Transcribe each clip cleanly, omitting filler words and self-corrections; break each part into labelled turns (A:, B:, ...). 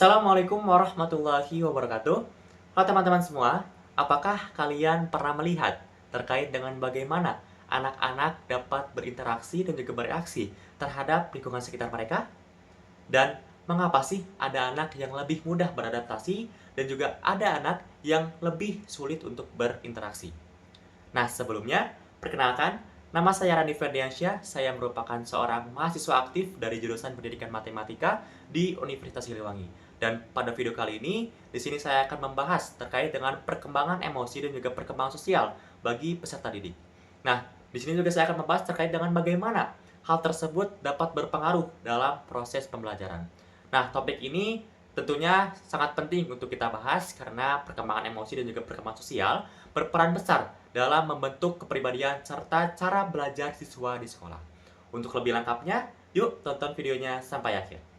A: Assalamualaikum warahmatullahi wabarakatuh. Halo teman-teman semua, apakah kalian pernah melihat terkait dengan bagaimana anak-anak dapat berinteraksi dan juga bereaksi terhadap lingkungan sekitar mereka? Dan mengapa sih ada anak yang lebih mudah beradaptasi dan juga ada anak yang lebih sulit untuk berinteraksi? Nah, sebelumnya, perkenalkan, nama saya Randi Ferdiansyah, saya merupakan seorang mahasiswa aktif dari jurusan Pendidikan Matematika di Universitas Siliwangi. Dan pada video kali ini, di sini saya akan membahas terkait dengan perkembangan emosi dan juga perkembangan sosial bagi peserta didik. Nah, di sini juga saya akan membahas terkait dengan bagaimana hal tersebut dapat berpengaruh dalam proses pembelajaran. Nah, topik ini tentunya sangat penting untuk kita bahas karena perkembangan emosi dan juga perkembangan sosial berperan besar dalam membentuk kepribadian serta cara belajar siswa di sekolah. Untuk lebih lengkapnya, yuk tonton videonya sampai akhir.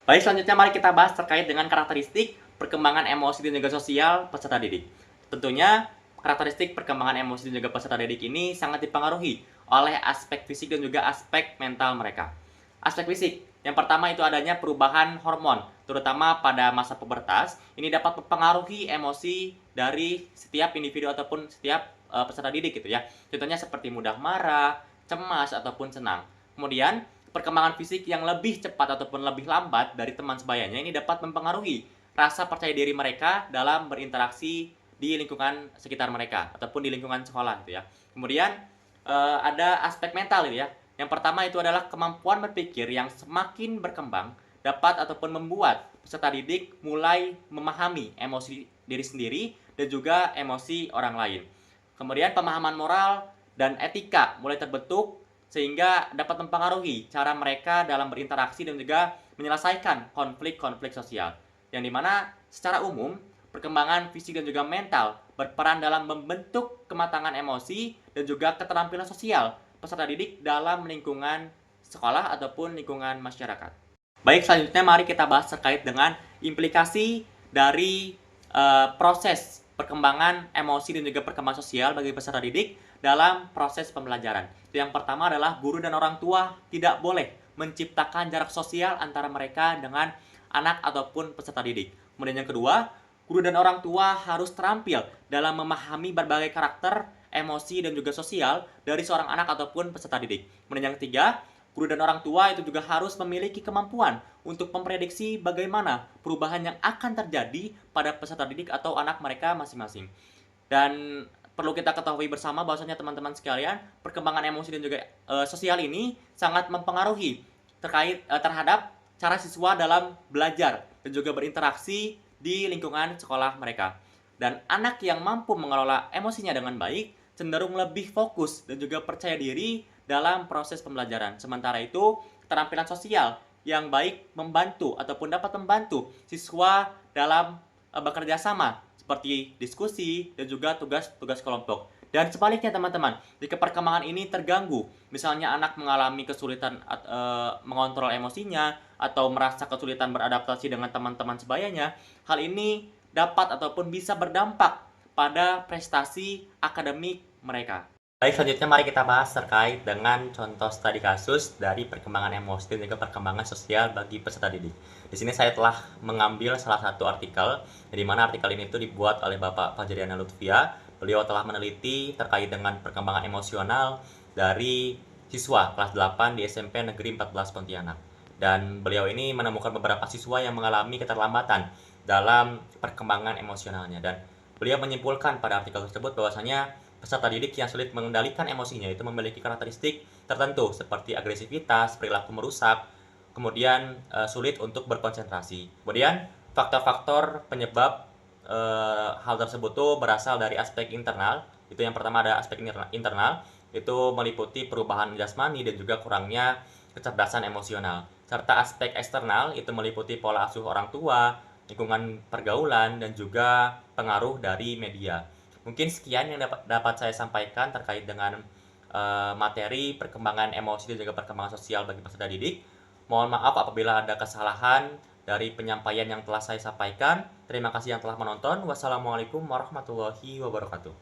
A: Baik, selanjutnya mari kita bahas terkait dengan karakteristik perkembangan emosi dan juga sosial peserta didik. Tentunya, karakteristik perkembangan emosi dan juga peserta didik ini sangat dipengaruhi oleh aspek fisik dan juga aspek mental mereka. Aspek fisik, yang pertama itu adanya perubahan hormon, terutama pada masa pubertas. Ini dapat mempengaruhi emosi dari setiap individu ataupun setiap peserta didik gitu ya. Contohnya seperti mudah marah, cemas, ataupun senang. Kemudian, perkembangan fisik yang lebih cepat ataupun lebih lambat dari teman sebayanya ini dapat mempengaruhi rasa percaya diri mereka dalam berinteraksi di lingkungan sekitar mereka ataupun di lingkungan sekolah gitu ya. Kemudian ada aspek mental gitu ya. Yang pertama itu adalah kemampuan berpikir yang semakin berkembang dapat ataupun membuat peserta didik mulai memahami emosi diri sendiri dan juga emosi orang lain. Kemudian pemahaman moral dan etika mulai terbentuk sehingga dapat mempengaruhi cara mereka dalam berinteraksi dan juga menyelesaikan konflik-konflik sosial. Yang dimana secara umum, perkembangan fisik dan juga mental berperan dalam membentuk kematangan emosi dan juga keterampilan sosial peserta didik dalam lingkungan sekolah ataupun lingkungan masyarakat. Baik, selanjutnya mari kita bahas terkait dengan implikasi dari proses perkembangan emosi dan juga perkembangan sosial bagi peserta didik dalam proses pembelajaran. Yang pertama adalah guru dan orang tua tidak boleh menciptakan jarak sosial antara mereka dengan anak ataupun peserta didik. Kemudian yang kedua, guru dan orang tua harus terampil dalam memahami berbagai karakter, emosi, dan juga sosial dari seorang anak ataupun peserta didik. Kemudian yang ketiga, guru dan orang tua itu juga harus memiliki kemampuan untuk memprediksi bagaimana perubahan yang akan terjadi pada peserta didik atau anak mereka masing-masing. Dan perlu kita ketahui bersama bahwasanya teman-teman sekalian, perkembangan emosi dan juga sosial ini sangat mempengaruhi terhadap cara siswa dalam belajar dan juga berinteraksi di lingkungan sekolah mereka. Dan anak yang mampu mengelola emosinya dengan baik cenderung lebih fokus dan juga percaya diri dalam proses pembelajaran. Sementara itu, keterampilan sosial yang baik membantu ataupun dapat membantu siswa dalam bekerja sama seperti diskusi dan juga tugas-tugas kelompok. Dan sebaliknya teman-teman, jika perkembangan ini terganggu, misalnya anak mengalami kesulitan mengontrol emosinya atau merasa kesulitan beradaptasi dengan teman-teman sebayanya, hal ini dapat ataupun bisa berdampak pada prestasi akademik mereka. Baik, selanjutnya mari kita bahas terkait dengan contoh studi kasus dari perkembangan emosi dan juga perkembangan sosial bagi peserta didik. Di sini saya telah mengambil salah satu artikel, di mana artikel ini itu dibuat oleh Bapak Fajriana Lutfia. Beliau telah meneliti terkait dengan perkembangan emosional dari siswa kelas 8 di SMP Negeri 14 Pontianak. Dan beliau ini menemukan beberapa siswa yang mengalami keterlambatan dalam perkembangan emosionalnya. Dan beliau menyimpulkan pada artikel tersebut bahwasanya peserta didik yang sulit mengendalikan emosinya itu memiliki karakteristik tertentu seperti agresivitas, perilaku merusak, kemudian sulit untuk berkonsentrasi. Kemudian faktor-faktor penyebab hal tersebut tuh berasal dari aspek internal. Itu yang pertama ada aspek internal, itu meliputi perubahan jasmani dan juga kurangnya kecerdasan emosional. Serta aspek eksternal itu meliputi pola asuh orang tua, lingkungan pergaulan, dan juga pengaruh dari media. Mungkin sekian yang dapat saya sampaikan terkait dengan materi perkembangan emosi dan juga perkembangan sosial bagi peserta didik. Mohon maaf apabila ada kesalahan dari penyampaian yang telah saya sampaikan. Terima kasih yang telah menonton. Wassalamualaikum warahmatullahi wabarakatuh.